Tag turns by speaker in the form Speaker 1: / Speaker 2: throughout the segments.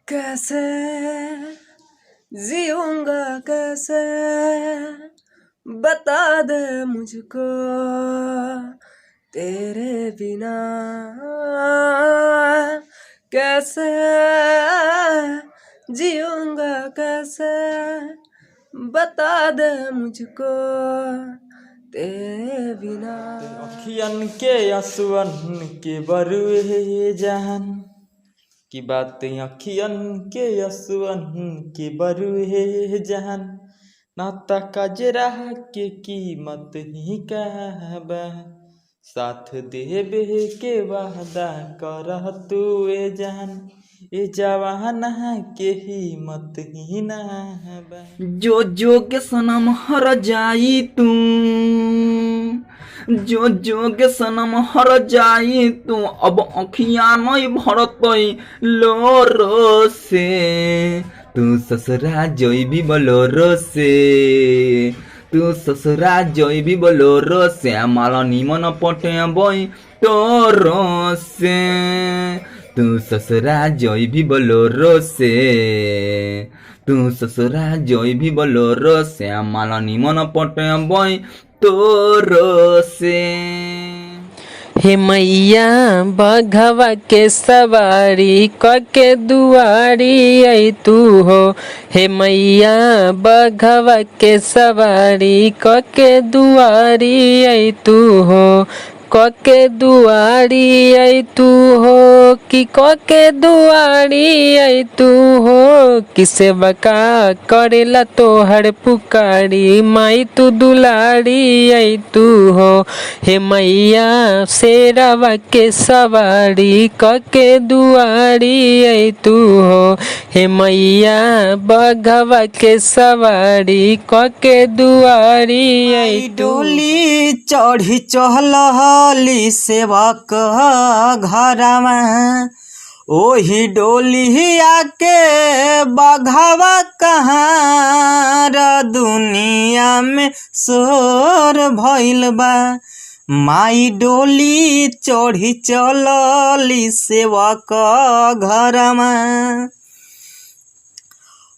Speaker 1: कैसे जीऊंगा कैसे बता दे मुझको तेरे बिना कैसे जीऊंगा कैसे बता दे मुझको तेरे बिना।
Speaker 2: अखियन के आंसुअन के बरुए जहान की बातें अखियन के आंसुअन के बरुए जहान नाता कजरा के कीमत ही कहबा साथ देबे के वादा करह तू ए जान ए जवान के हिम्मत ही ना बा। जो जो के सनम हर जाई तू जो के सनम हर जाई तू अब अखियां नहीं भरतई लोरो से तू ससुरा जोईबी बोलोरो से तू ससुरा जोईबी बोलोरो से माला निमन पटे बई तोरो से तू ससुरा जोईबी बोलोरो से तू ससुरा जोईबी बोलोरो से माला निमन पटे बई तोरो से।
Speaker 1: हे मैया बघवा के सवारी कके दुआरी आई तू हो। हे मैया बघवा के सवारी कके दुआरी आई तू हो। कके दुआरी आई तू हो कि कके दुआरी आई तू हो कि सेवा का करेला तोहर पुकारी माई तू दुलारी आई तू हो। हे मैया शेरवा के सवारी कके दुआरी आई तू हो। हे मैया बघवा के सवारी कके दुआरी आई
Speaker 2: डोली चढ़ी चहलहली सेवा कह घरमा ओही डोलिया के बघवा कहाँ दुनिया में शोर भइल बा माई डोली चढ़ी चलली सेवा कह घरमा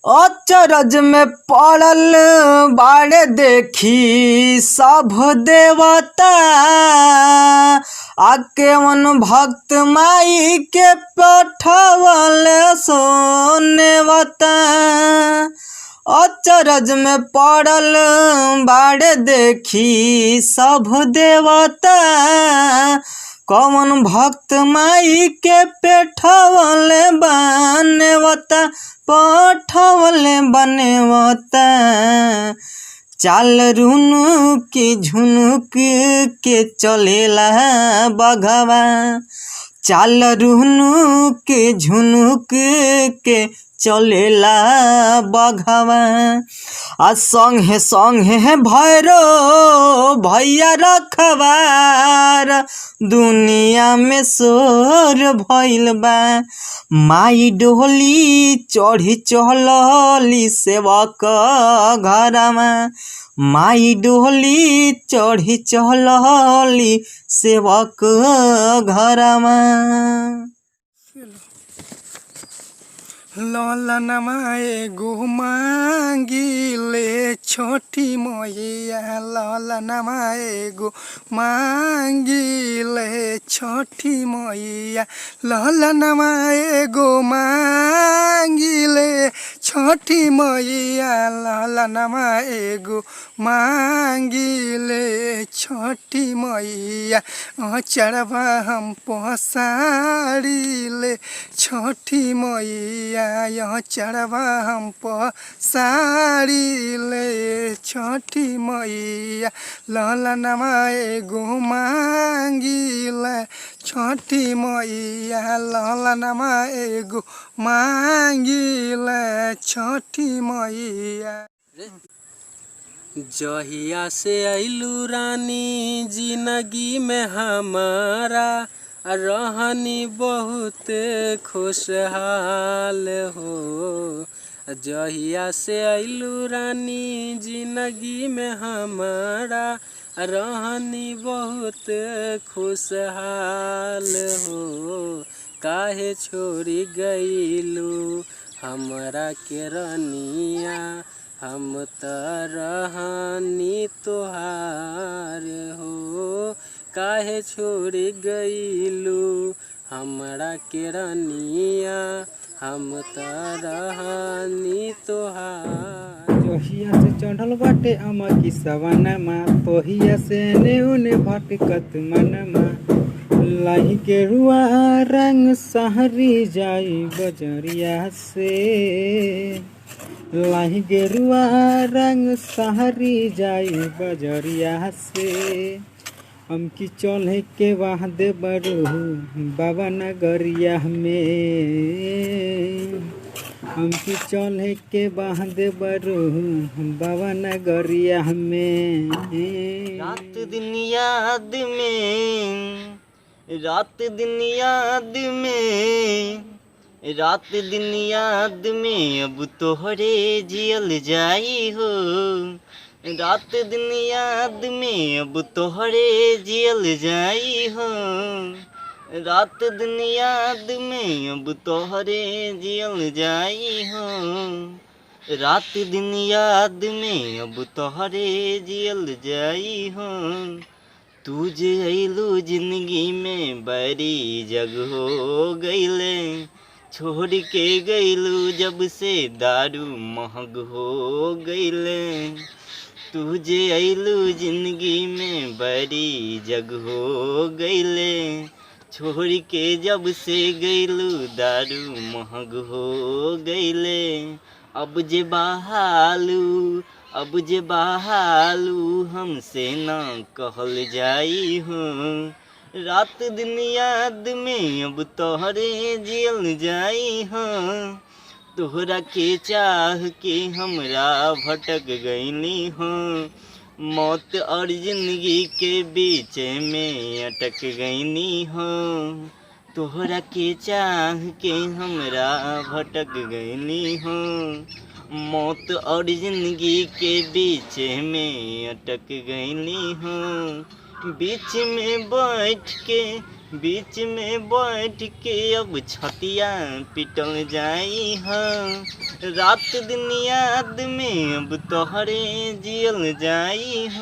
Speaker 2: अचरज में पड़ल बाड़े देखी सब देवता आके मन भक्त माई के पठवल सोनेवता अचरज में पड़ल बाड़े देखी सब देवता कौन भक्त माई के पेठवल बनेवता पठवल बनेवता चाल रुनुक झुनुक के चलेला बघवा चाल रुनुक झुनुक के चलेला बघवा आ संगे संगे भैरो भैया रखवार दुनिया में शोर भइल बा माई डोली चढ़ी चहलली सेवक घरमा माई डोली चढ़ी चहलली सेवक घरमा।
Speaker 3: ललनमा एगो मांगिले छोटी मैया ललनमा एगो मांगिले छोटी मैया ललनमा एगो मांगिले छोटी मैया ललनमा एगो मांगिले छोटी मैया अचरवा हम पसारिले छोटी मैया यह चढ़वा हम पसारिले छोटी मैया ललनमा एगो मांगिले छोटी मैया ललनमा एगो मांगिले छोटी मैया।
Speaker 1: जहिया से आइलू रानी जिंदगी में हमारा रहनी बहुत खुशहाल हो। जहिया से आइलू रानी जिंदगी में हमारा रहनी बहुत खुशहाल हो। काहे छोड़ी गईलू हमरा के रनिया हम त रहनी तोहार हो काहे छोड़ी गईलू हमरा के रनिया हम त रहनी तोहार।
Speaker 3: जहिया से चढ़ल बाटे अमा की सवनमा तोहिया से ने उने भटकत मनमा लाही के रुआ रंग सहरी जाई बजरिया से लाही के रुआ रंग सहरी जाई बजरिया से हम की चले के वादे बरू बाबा नगरिया में हम की चले के वादे बरू बाबा नगरिया में।
Speaker 2: रात दिन याद में रात दिन याद में रात दिन याद में अब तोहरे जियल जाई हो रात दिन याद में अब तोहरे जियल जाई हो रात दिन याद में अब तोहरे जियल जाई हो रात दिन याद में अब तोहरे जियल जाई हो तू जे अइलू जिंदगी में बड़ी जग हो गईले छोड़ के गईलू जब से दारू महग हो गईले तू जे अइलू जिंदगी में बड़ी जग हो गईले छोड़ के जब से गईलू दारू महग हो गईले अब जे बहालू हमसे ना कहल जाई हो रात दिन याद में अब तोहरे जियल जाई हो तोहरा के चाह के हमरा भटक गईली हो मौत और जिंदगी के बीच में अटक गईली हो तोहरा के चाह के हमरा भटक गईली हो मौत और जिंदगी के बीच में अटक गईली हो बीच में बैठ के अब छतिया पिटल जाई हो रात दिन याद में अब तोहरे जियल जाई हो।